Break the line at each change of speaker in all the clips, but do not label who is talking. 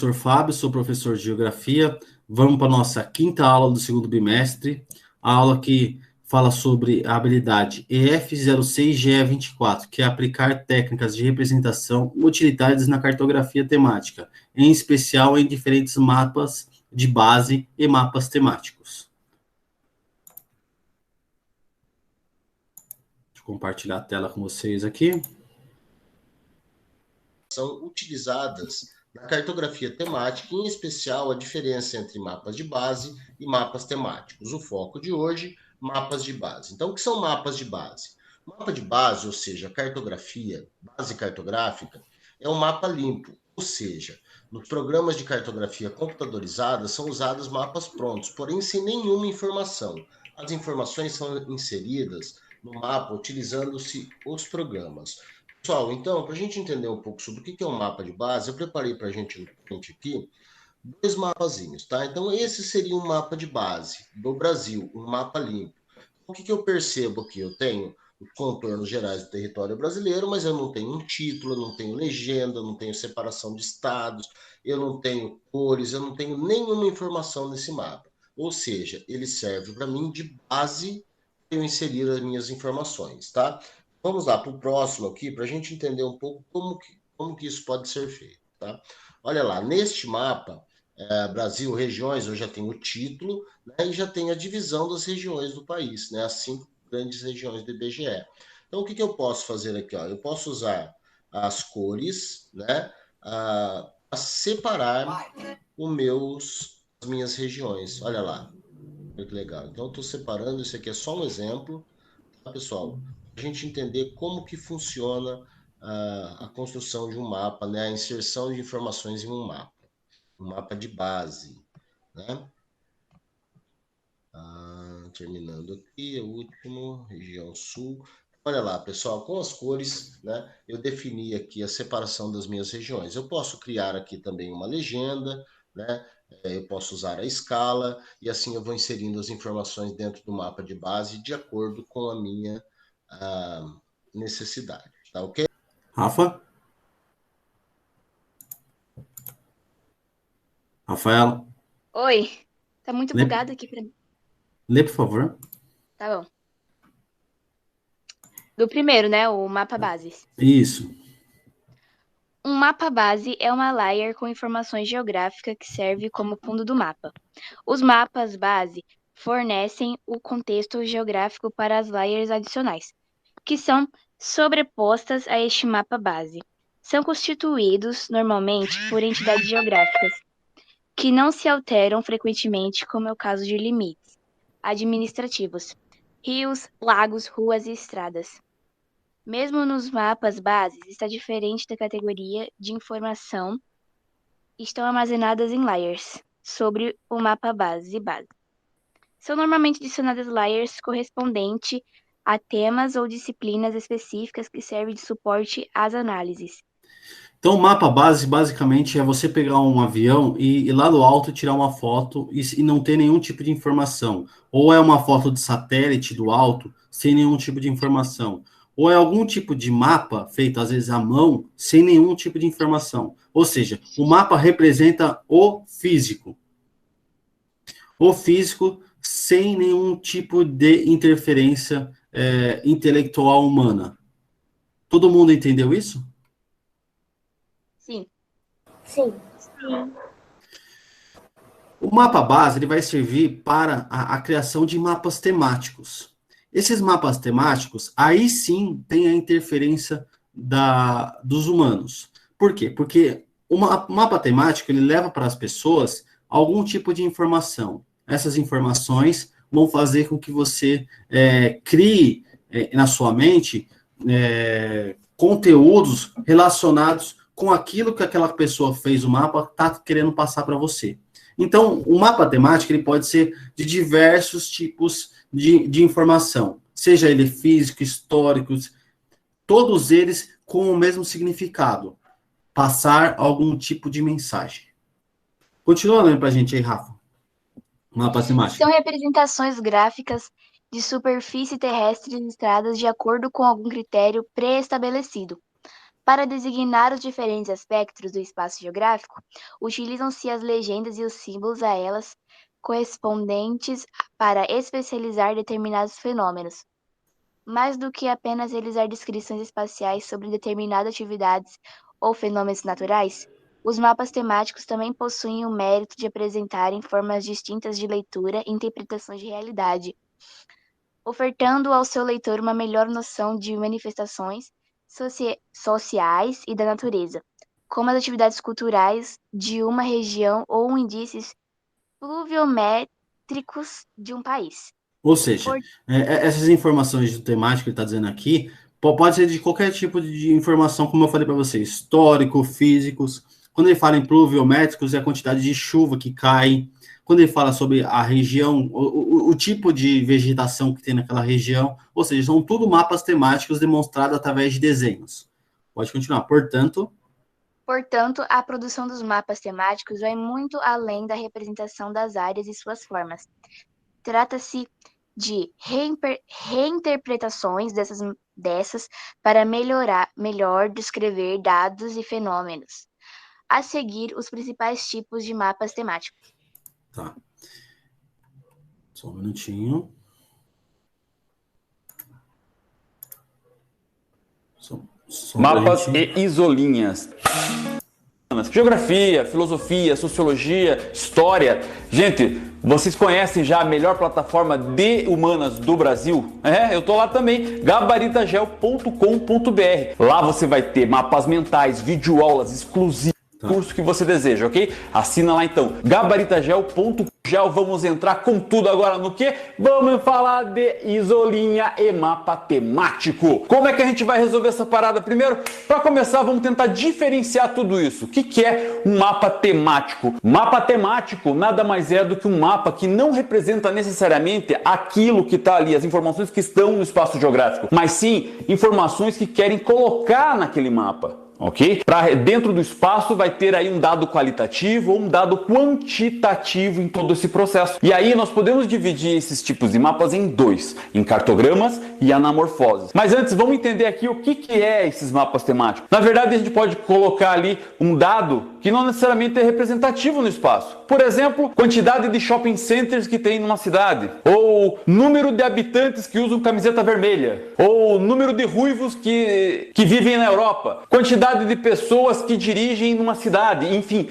Professor Fábio, sou professor de Geografia. Vamos para a nossa quinta aula do segundo bimestre, a aula que fala sobre a habilidade EF06-GE24, que é aplicar técnicas de representação utilitárias na cartografia temática, em especial em diferentes mapas de base e mapas temáticos. Deixa eu compartilhar a tela com vocês aqui.
São utilizadas na cartografia temática, em especial a diferença entre mapas de base e mapas temáticos. O foco de hoje, mapas de base. Então, o que são mapas de base? Mapa de base, ou seja, cartografia, base cartográfica, é um mapa limpo, ou seja, nos programas de cartografia computadorizada são usados mapas prontos, porém sem nenhuma informação. As informações são inseridas no mapa utilizando-se os programas. Pessoal, então, para a gente entender um pouco sobre o que é um mapa de base, eu preparei para a gente aqui dois mapazinhos, tá? Então, esse seria um mapa de base do Brasil, um mapa limpo. O que eu percebo aqui? Eu tenho os contornos gerais do território brasileiro, mas eu não tenho um título, eu não tenho legenda, eu não tenho separação de estados, eu não tenho cores, eu não tenho nenhuma informação nesse mapa. Ou seja, ele serve para mim de base para eu inserir as minhas informações, tá? Vamos lá para o próximo aqui, para a gente entender um pouco como que isso pode ser feito, tá? Olha lá, neste mapa, Brasil, regiões, eu já tenho o título, né, e já tenho a divisão das regiões do país, né, as 5 grandes regiões do IBGE. Então, o que eu posso fazer aqui? Ó? Eu posso usar as cores, né, a separar as minhas regiões. Olha lá, olha que legal. Então, eu estou separando, isso aqui é só um exemplo, tá, pessoal? Para a gente entender como que funciona a construção de um mapa, né? A inserção de informações em um mapa de base, né? Terminando aqui, o último, região sul. Olha lá, pessoal, com as cores, né? Eu defini aqui a separação das minhas regiões. Eu posso criar aqui também uma legenda, né? Eu posso usar a escala e assim eu vou inserindo as informações dentro do mapa de base de acordo com a minha necessidade, tá ok?
Rafa? Rafaela?
Oi, tá muito bugado aqui pra mim.
Lê, por favor.
Tá bom. Do primeiro, né, o mapa base.
Isso.
Um mapa base é uma layer com informações geográficas que serve como fundo do mapa. Os mapas base fornecem o contexto geográfico para as layers adicionais, que são sobrepostas a este mapa base. São constituídos normalmente por entidades geográficas, que não se alteram frequentemente, como é o caso de limites administrativos, rios, lagos, ruas e estradas. Mesmo nos mapas bases, está diferente da categoria de informação, estão armazenadas em layers sobre o mapa base. São normalmente adicionadas layers correspondente a temas ou disciplinas específicas que servem de suporte às análises.
Então, o mapa base, basicamente, é você pegar um avião e lá do alto tirar uma foto e não ter nenhum tipo de informação. Ou é uma foto de satélite do alto, sem nenhum tipo de informação. Ou é algum tipo de mapa feito, às vezes, à mão, sem nenhum tipo de informação. Ou seja, o mapa representa o físico. O físico sem nenhum tipo de interferência intelectual humana. Todo mundo entendeu isso?
Sim.
Sim.
O mapa base ele vai servir para a criação de mapas temáticos. Esses mapas temáticos, aí sim tem a interferência dos humanos. Por quê? Porque o mapa temático ele leva para as pessoas algum tipo de informação. Essas informações vão fazer com que você crie na sua mente conteúdos relacionados com aquilo que aquela pessoa fez o mapa está querendo passar para você. Então, o mapa temático ele pode ser de diversos tipos de informação, seja ele físico, históricos, todos eles com o mesmo significado, passar algum tipo de mensagem. Continua lendo para a gente aí, Rafa. Mapa temático.
São representações gráficas de superfície terrestre listradas de acordo com algum critério pré-estabelecido. Para designar os diferentes aspectos do espaço geográfico, utilizam-se as legendas e os símbolos a elas correspondentes para especializar determinados fenômenos. Mais do que apenas realizar descrições espaciais sobre determinadas atividades ou fenômenos naturais, os mapas temáticos também possuem o mérito de apresentarem formas distintas de leitura e interpretações de realidade, ofertando ao seu leitor uma melhor noção de manifestações sociais e da natureza, como as atividades culturais de uma região ou indícios pluviométricos de um país.
Ou seja, essas informações do temático que ele está dizendo aqui, pode ser de qualquer tipo de informação, como eu falei para você, histórico, físicos. Quando ele fala em pluviométricos, é a quantidade de chuva que cai. Quando ele fala sobre a região, o tipo de vegetação que tem naquela região. Ou seja, são tudo mapas temáticos demonstrados através de desenhos. Pode continuar. Portanto,
a produção dos mapas temáticos vai muito além da representação das áreas e suas formas. Trata-se de reinterpretações dessas para melhor descrever dados e fenômenos. A seguir, os principais tipos de mapas temáticos.
Tá. Só um minutinho.
Mapas e isolinhas. Geografia, filosofia, sociologia, história. Gente, vocês conhecem já a melhor plataforma de humanas do Brasil? Eu tô lá também, gabaritagel.com.br. Lá você vai ter mapas mentais, videoaulas exclusivas, curso que você deseja, ok? Assina lá então, gabaritagel.com. Vamos entrar com tudo agora no que? Vamos falar de isolinha e mapa temático. Como é que a gente vai resolver essa parada? Primeiro, para começar, vamos tentar diferenciar tudo isso. O que é um mapa temático? Mapa temático nada mais é do que um mapa que não representa necessariamente aquilo que está ali, as informações que estão no espaço geográfico, mas sim informações que querem colocar naquele mapa. Ok? Dentro do espaço vai ter aí um dado qualitativo ou um dado quantitativo em todo esse processo. E aí nós podemos dividir esses tipos de mapas em dois, em cartogramas e anamorfoses. Mas antes vamos entender aqui o que é esses mapas temáticos. Na verdade a gente pode colocar ali um dado que não necessariamente é representativo no espaço. Por exemplo, quantidade de shopping centers que tem numa cidade, ou número de habitantes que usam camiseta vermelha, ou número de ruivos que vivem na Europa, quantidade de pessoas que dirigem numa cidade, enfim,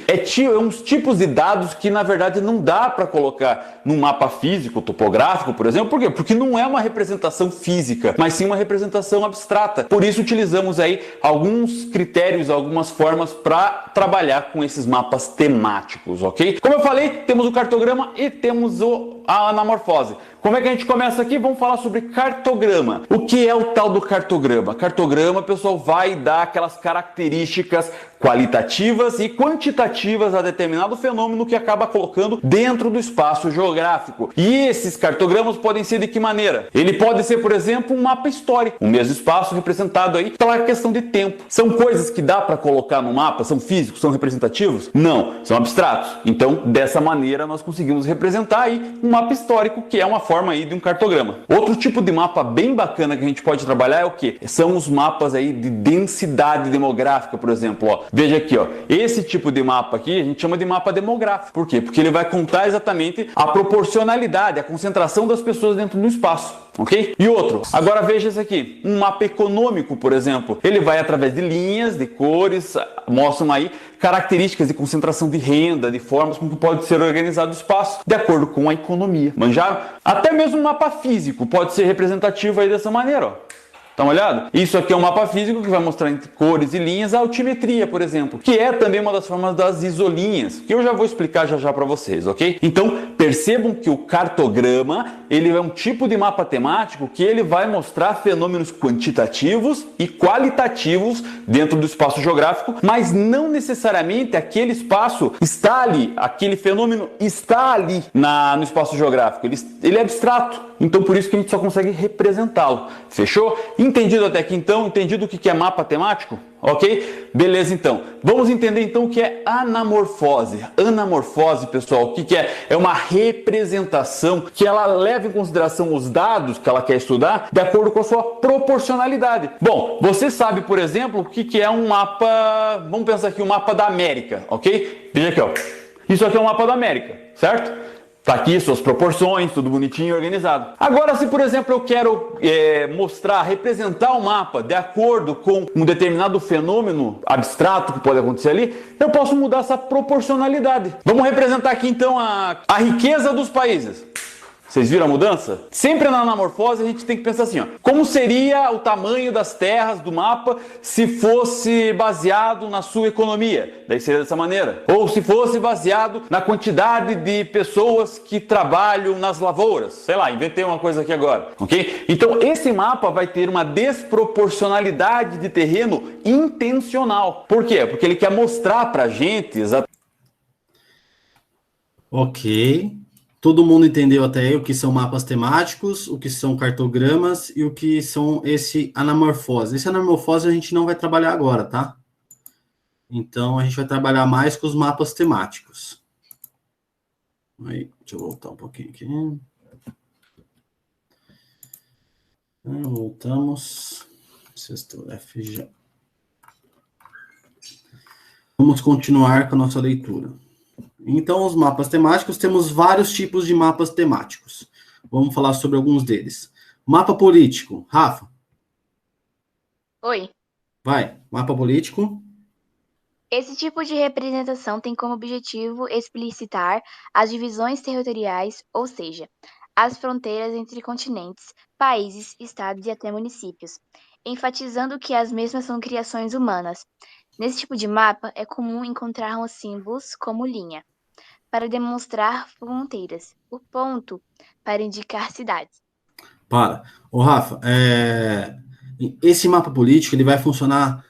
uns tipos de dados que na verdade não dá para colocar num mapa físico, topográfico, por exemplo. Por quê? Porque não é uma representação física, mas sim uma representação abstrata. Por isso utilizamos aí alguns critérios, algumas formas para trabalhar com esses mapas temáticos, ok? Como eu falei, temos o cartograma e temos a anamorfose. Como é que a gente começa aqui? Vamos falar sobre cartograma. O que é o tal do cartograma? Cartograma, pessoal, vai dar aquelas características qualitativas e quantitativas a determinado fenômeno que acaba colocando dentro do espaço geográfico. E esses cartogramas podem ser de que maneira? Ele pode ser, por exemplo, um mapa histórico, o mesmo espaço representado aí pela questão de tempo. São coisas que dá para colocar no mapa? São físicos? São representativos? Não, são abstratos. Então, dessa maneira, nós conseguimos representar aí um mapa histórico, que é uma forma aí de um cartograma. Outro tipo de mapa bem bacana que a gente pode trabalhar é o que? São os mapas aí de densidade demográfica, por exemplo. Ó. Veja aqui, ó, esse tipo de mapa aqui a gente chama de mapa demográfico. Por quê? Porque ele vai contar exatamente a proporcionalidade, a concentração das pessoas dentro do espaço. Ok? E outro, agora veja esse aqui, um mapa econômico, por exemplo. Ele vai através de linhas, de cores, mostram aí características de concentração de renda, de formas como pode ser organizado o espaço, de acordo com a economia. Manjaram? Até mesmo um mapa físico pode ser representativo aí dessa maneira, ó. Dá uma olhada? Isso aqui é um mapa físico que vai mostrar entre cores e linhas a altimetria, por exemplo, que é também uma das formas das isolinhas, que eu já vou explicar já para vocês, ok? Então, percebam que o cartograma, ele é um tipo de mapa temático que ele vai mostrar fenômenos quantitativos e qualitativos dentro do espaço geográfico, mas não necessariamente aquele espaço está ali, aquele fenômeno está ali no espaço geográfico, ele é abstrato. Então, por isso que a gente só consegue representá-lo. Fechou? Entendido até aqui então? Entendido o que é mapa temático? Ok? Beleza então. Vamos entender então o que é anamorfose. Anamorfose, pessoal, o que é? É uma representação que ela leva em consideração os dados que ela quer estudar de acordo com a sua proporcionalidade. Bom, você sabe, por exemplo, o que é um mapa, vamos pensar aqui, um mapa da América, ok? Veja aqui, ó. Isso aqui é um mapa da América, certo? Tá aqui suas proporções, tudo bonitinho e organizado. Agora, se por exemplo eu quero mostrar, representar o mapa de acordo com um determinado fenômeno abstrato que pode acontecer ali, eu posso mudar essa proporcionalidade. Vamos representar aqui então a riqueza dos países. Vocês viram a mudança? Sempre na anamorfose a gente tem que pensar assim, ó, como seria o tamanho das terras do mapa se fosse baseado na sua economia? Daí seria dessa maneira. Ou se fosse baseado na quantidade de pessoas que trabalham nas lavouras. Sei lá, inventei uma coisa aqui agora, ok? Então esse mapa vai ter uma desproporcionalidade de terreno intencional. Por quê? Porque ele quer mostrar pra gente exatamente...
Ok. Todo mundo entendeu até aí o que são mapas temáticos, o que são cartogramas e o que são esse anamorfose. Esse anamorfose a gente não vai trabalhar agora, tá? Então, a gente vai trabalhar mais com os mapas temáticos. Aí, deixa eu voltar um pouquinho aqui. Voltamos. Sexto FG. Vamos continuar com a nossa leitura. Então, os mapas temáticos, temos vários tipos de mapas temáticos. Vamos falar sobre alguns deles. Mapa político. Rafa?
Oi.
Vai. Mapa político.
Esse tipo de representação tem como objetivo explicitar as divisões territoriais, ou seja, as fronteiras entre continentes, países, estados e até municípios, enfatizando que as mesmas são criações humanas. Nesse tipo de mapa, é comum encontrarmos símbolos como linha, para demonstrar fronteiras, o ponto, para indicar cidades.
Para. Ô, Rafa, esse mapa político ele vai funcionar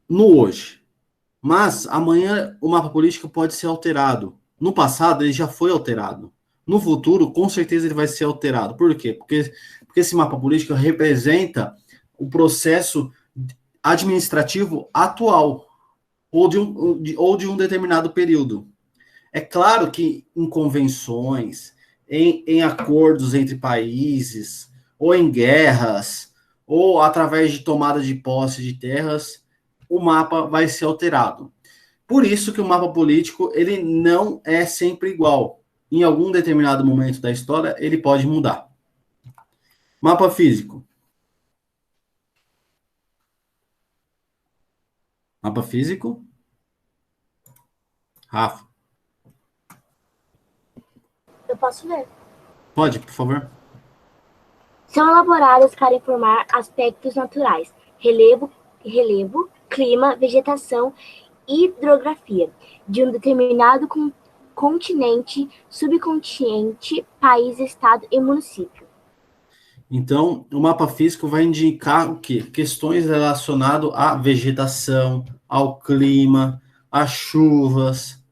no hoje. Mas amanhã o mapa político pode ser alterado. No passado ele já foi alterado. No futuro, com certeza, ele vai ser alterado. Por quê? Porque esse mapa político representa o processo administrativo atual ou de um determinado período. É claro que em convenções, em acordos entre países, ou em guerras, ou através de tomada de posse de terras, o mapa vai ser alterado. Por isso que o mapa político ele não é sempre igual. Em algum determinado momento da história, ele pode mudar. Mapa físico. Mapa físico. Rafa.
Eu posso ler.
Pode, por favor.
São elaboradas para informar aspectos naturais, relevo, clima, vegetação e hidrografia de um determinado continente, subcontinente, país, estado e município.
Então, o mapa físico vai indicar o quê? Questões relacionadas à vegetação, ao clima, às chuvas,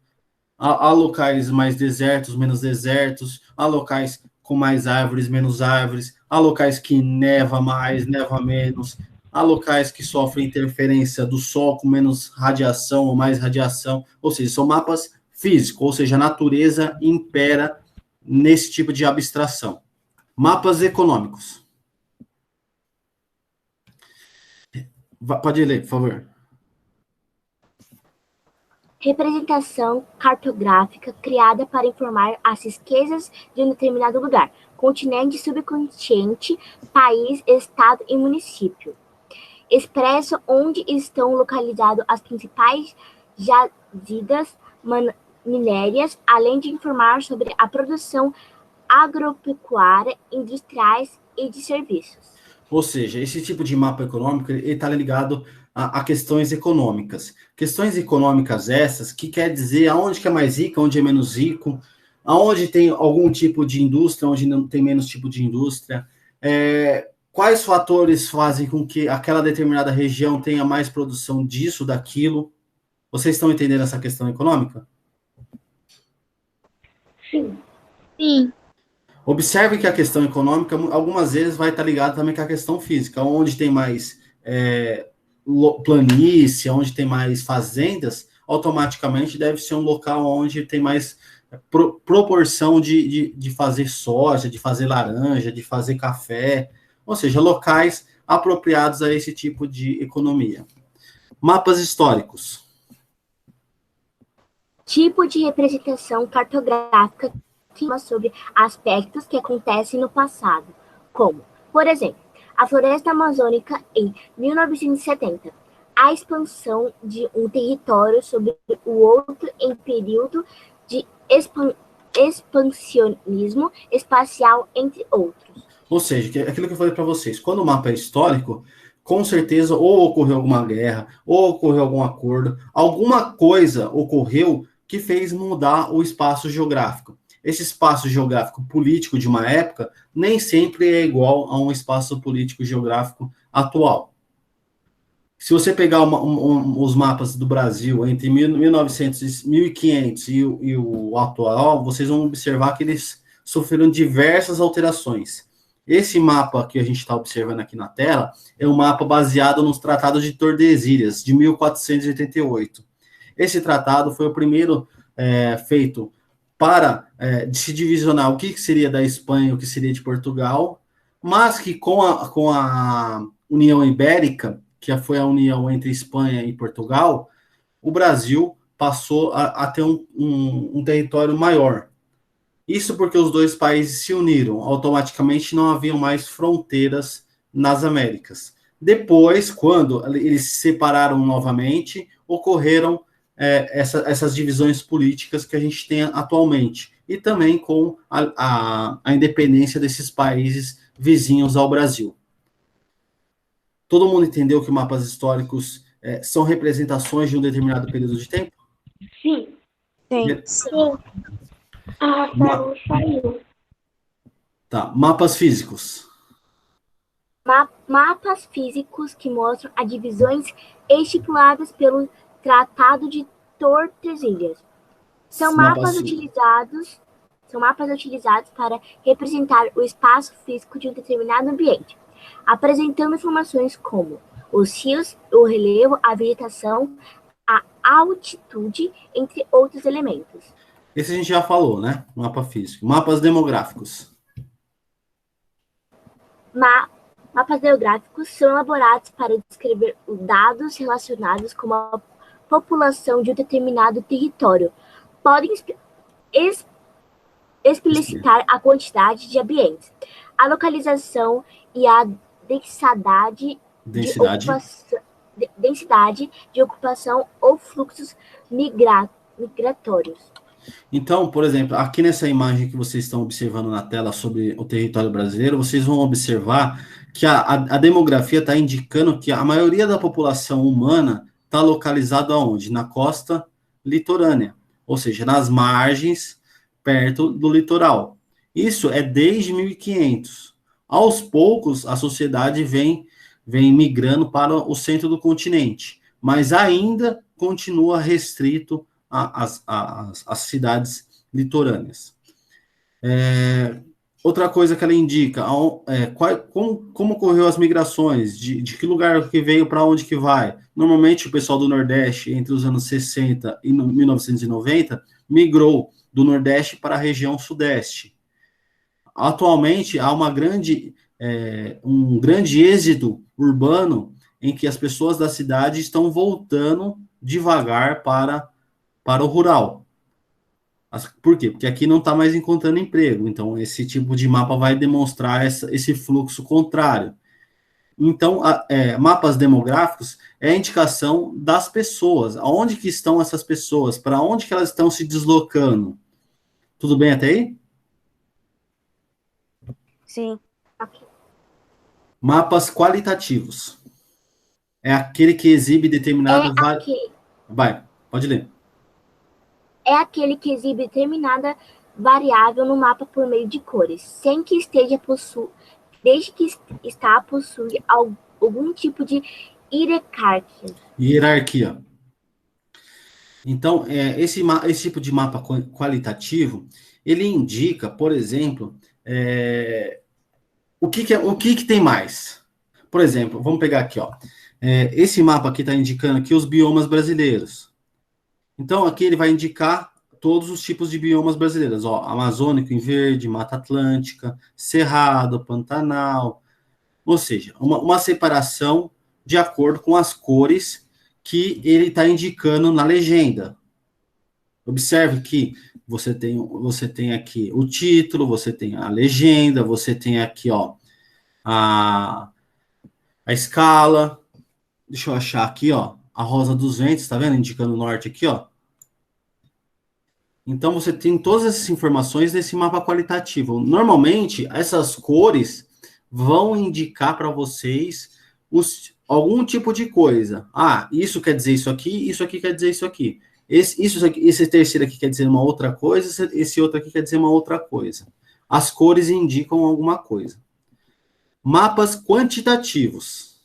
a locais mais desertos, menos desertos, a locais com mais árvores, menos árvores, a locais que neva mais, neva menos, há locais que sofrem interferência do sol com menos radiação ou mais radiação, ou seja, são mapas físicos, ou seja, a natureza impera nesse tipo de abstração. Mapas econômicos. Pode ler, por favor.
Representação cartográfica criada para informar as riquezas de um determinado lugar, continente, subcontinente, país, estado e município. Expressa onde estão localizadas as principais jazidas minérias, além de informar sobre a produção agropecuária, industriais e de serviços.
Ou seja, esse tipo de mapa econômico está ligado a questões econômicas. Questões econômicas essas que quer dizer aonde que é mais rico, onde é menos rico, aonde tem algum tipo de indústria, onde não tem menos tipo de indústria, quais fatores fazem com que aquela determinada região tenha mais produção disso, daquilo. Vocês estão entendendo essa questão econômica?
Sim.
Sim.
Observe que a questão econômica, algumas vezes, vai estar ligada também com a questão física. Onde tem mais planície, onde tem mais fazendas, automaticamente deve ser um local onde tem mais proporção de fazer soja, de fazer laranja, de fazer café, ou seja, locais apropriados a esse tipo de economia. Mapas históricos.
Tipo de representação cartográfica que fala sobre aspectos que acontecem no passado, como, por exemplo, a floresta amazônica em 1970, a expansão de um território sobre o outro em período de expansionismo espacial, entre outros.
Ou seja, aquilo que eu falei para vocês, quando o mapa é histórico, com certeza ou ocorreu alguma guerra, ou ocorreu algum acordo, alguma coisa ocorreu que fez mudar o espaço geográfico. Esse espaço geográfico político de uma época nem sempre é igual a um espaço político geográfico atual. Se você pegar os mapas do Brasil entre 1900 e 1500 e o atual, vocês vão observar que eles sofreram diversas alterações. Esse mapa que a gente está observando aqui na tela é um mapa baseado nos tratados de Tordesilhas, de 1488. Esse tratado foi o primeiro feito para se divisionar o que seria da Espanha e o que seria de Portugal, mas que com a União Ibérica, que foi a união entre Espanha e Portugal, o Brasil passou a ter um território maior. Isso porque os dois países se uniram, automaticamente não haviam mais fronteiras nas Américas. Depois, quando eles se separaram novamente, ocorreram essas divisões políticas que a gente tem atualmente, e também com a independência desses países vizinhos ao Brasil. Todo mundo entendeu que mapas históricos são representações de um determinado período de tempo?
Sim.
Sim. Ah, Rafael saiu.
Tá, mapas físicos.
Mapas físicos que mostram as divisões estipuladas pelo Tratado de Tordesilhas. São mapas utilizados para representar o espaço físico de um determinado ambiente, apresentando informações como os rios, o relevo, a vegetação, a altitude, entre outros elementos.
Esse a gente já falou, né? Mapa físico. Mapas demográficos.
Mapas geográficos são elaborados para descrever os dados relacionados com a população de um determinado território. Podem explicitar a quantidade de habitantes, a localização e a densidade de ocupação ou fluxos migratórios.
Então, por exemplo, aqui nessa imagem que vocês estão observando na tela sobre o território brasileiro, vocês vão observar que a demografia está indicando que a maioria da população humana está localizada onde? Na costa litorânea, ou seja, nas margens, perto do litoral. Isso é desde 1500. Aos poucos, a sociedade vem migrando para o centro do continente, mas ainda continua restrito às cidades litorâneas. Outra coisa que ela indica, como ocorreu as migrações, de que lugar que veio para onde que vai. Normalmente o pessoal do Nordeste, entre os anos 60 e 1990, migrou do Nordeste para a região Sudeste. Atualmente há um grande êxodo urbano em que as pessoas da cidade estão voltando devagar para o rural. Por quê? Porque aqui não está mais encontrando emprego. Então, esse tipo de mapa vai demonstrar esse fluxo contrário. Então, mapas demográficos é a indicação das pessoas. Aonde que estão essas pessoas? Para onde que elas estão se deslocando? Tudo bem até aí?
Sim.
Mapas qualitativos. É aquele que exibe determinada... Vai, pode ler.
É aquele que exibe determinada variável no mapa por meio de cores, sem que desde que possui algum tipo de
hierarquia. Então, esse tipo de mapa qualitativo, ele indica, por exemplo, O que tem mais? Por exemplo, vamos pegar aqui, ó. Esse mapa aqui está indicando aqui os biomas brasileiros. Então, aqui ele vai indicar todos os tipos de biomas brasileiros. Ó, Amazônico em verde, Mata Atlântica, Cerrado, Pantanal. Ou seja, uma separação de acordo com as cores que ele está indicando na legenda. Observe que você tem aqui o título, você tem a legenda, você tem aqui, ó, a escala. Deixa eu achar aqui, ó, a Rosa dos Ventos, tá vendo? Indicando o norte aqui, ó. Então, você tem todas essas informações nesse mapa qualitativo. Normalmente, essas cores vão indicar para vocês algum tipo de coisa. Ah, isso quer dizer isso aqui quer dizer isso aqui. Esse terceiro aqui quer dizer uma outra coisa, esse outro aqui quer dizer uma outra coisa. As cores indicam alguma coisa. Mapas quantitativos.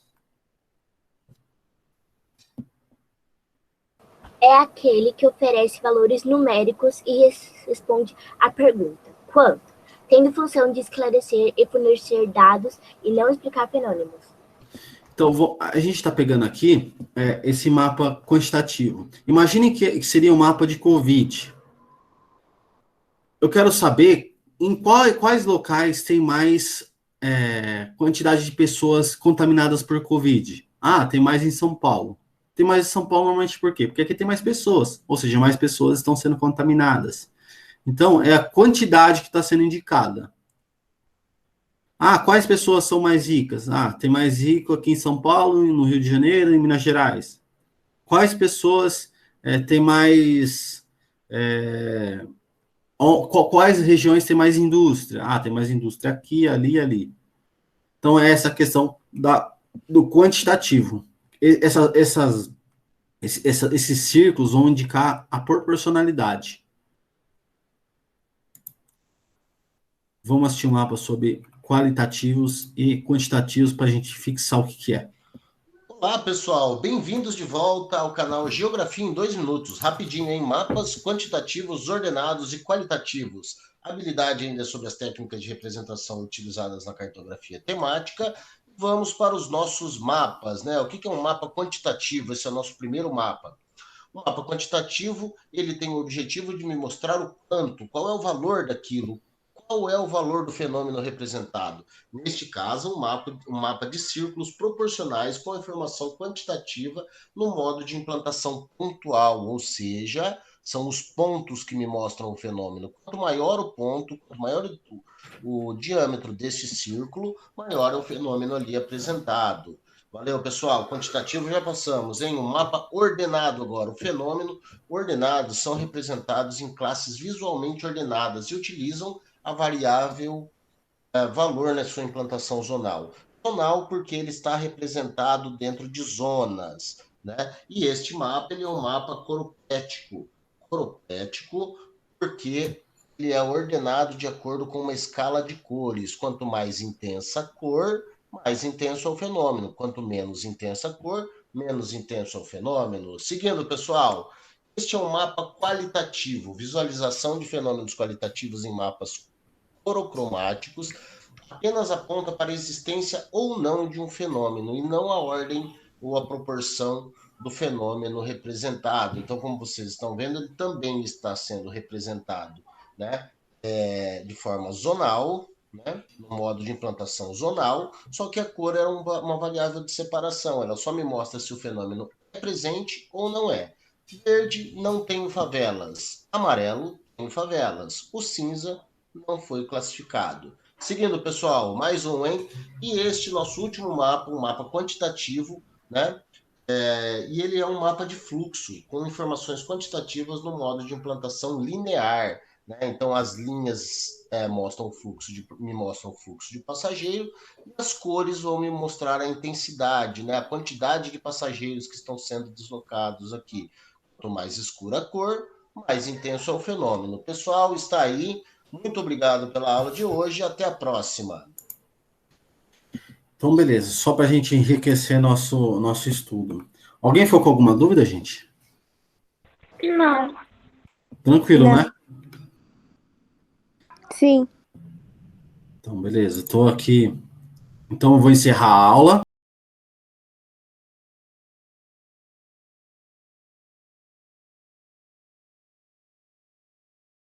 É aquele que oferece valores numéricos e responde à pergunta quanto, tendo função de esclarecer e fornecer dados e não explicar fenômenos.
Então, a gente está pegando aqui esse mapa quantitativo. Imagine que seria um mapa de Covid. Eu quero saber em quais locais tem mais quantidade de pessoas contaminadas por Covid. Ah, tem mais em São Paulo. Tem mais em São Paulo normalmente por quê? Porque aqui tem mais pessoas, ou seja, mais pessoas estão sendo contaminadas. Então, é a quantidade que está sendo indicada. Ah, quais pessoas são mais ricas? Ah, tem mais rico aqui em São Paulo, no Rio de Janeiro, em Minas Gerais. Quais pessoas têm mais... quais regiões têm mais indústria? Ah, tem mais indústria aqui, ali e ali. Então, é essa questão do quantitativo. Esses círculos vão indicar a proporcionalidade. Vamos assistir um mapa sobre qualitativos e quantitativos para a gente fixar o que é.
Olá, pessoal. Bem-vindos de volta ao canal Geografia em 2 minutos. Rapidinho, em mapas quantitativos, ordenados e qualitativos. Habilidade ainda sobre as técnicas de representação utilizadas na cartografia temática. Vamos para os nossos mapas, né? O que é um mapa quantitativo? Esse é o nosso primeiro mapa. O mapa quantitativo, ele tem o objetivo de me mostrar o quanto, qual é o valor daquilo, qual é o valor do fenômeno representado. Neste caso, um mapa de círculos proporcionais com a informação quantitativa no modo de implantação pontual, ou seja, são os pontos que me mostram o fenômeno. Quanto maior o ponto, quanto maior o diâmetro deste círculo, maior é o fenômeno ali apresentado. Valeu, pessoal. Quantitativo já passamos, em um mapa ordenado agora. O fenômeno ordenados são representados em classes visualmente ordenadas e utilizam a variável valor na sua implantação zonal. Zonal porque ele está representado dentro de zonas, né? E este mapa ele é um mapa coropético. Coropético porque ele é ordenado de acordo com uma escala de cores. Quanto mais intensa a cor, mais intenso é o fenômeno. Quanto menos intensa a cor, menos intenso é o fenômeno. Seguindo, pessoal, este é um mapa qualitativo, visualização de fenômenos qualitativos em mapas corocromáticos, apenas aponta para a existência ou não de um fenômeno, e não a ordem ou a proporção do fenômeno representado. Então, como vocês estão vendo, ele também está sendo representado, né, de forma zonal, né, no modo de implantação zonal, só que a cor é uma variável de separação, ela só me mostra se o fenômeno é presente ou não é. Verde, não tem favelas. Amarelo, tem favelas. O cinza não foi classificado. Seguindo, pessoal, mais um, hein? E este nosso último mapa, um mapa quantitativo, né? E ele é um mapa de fluxo, com informações quantitativas no modo de implantação linear, né? Então, as linhas me mostram o fluxo de passageiro, e as cores vão me mostrar a intensidade, né? A quantidade de passageiros que estão sendo deslocados aqui. Quanto mais escura a cor, mais intenso é o fenômeno. Pessoal, está aí. Muito obrigado pela aula de hoje e até a próxima.
Então, beleza. Só para a gente enriquecer nosso estudo. Alguém ficou com alguma dúvida, gente?
Não.
Tranquilo,
Não.
né?
Sim.
Então, beleza. Estou aqui. Então, eu vou encerrar a aula.